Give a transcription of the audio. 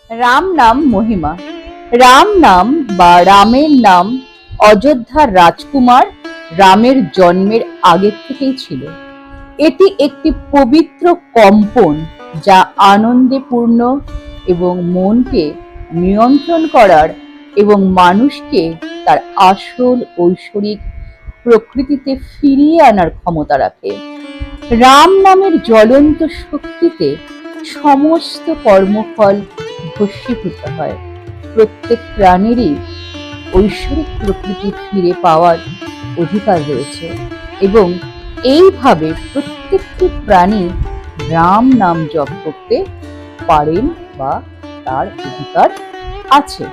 রাম নাম মহিমা। রাম নাম বা রামের নাম অযোধ্যার রাজকুমার রামের জন্মের আগের থেকেই ছিল। এটি একটি পবিত্র কম্পন যা আনন্দে পূর্ণ এবং মনকে নিয়ন্ত্রণ করার এবং মানুষকে তার আসল ঐশ্বরিক প্রকৃতিতে ফিরিয়ে আনার ক্ষমতা রাখে। রাম নামের জ্বলন্ত শক্তিতে সমস্ত কর্মফল ভস্মীভূত হয়। প্রত্যেক প্রাণীরই ঐশ্বরিক প্রকৃতি ফিরে পাওয়ার অধিকার রয়েছে এবং এইভাবে প্রত্যেকটি প্রাণী রাম নাম জপ করতে পারেন বা তার অধিকার আছে।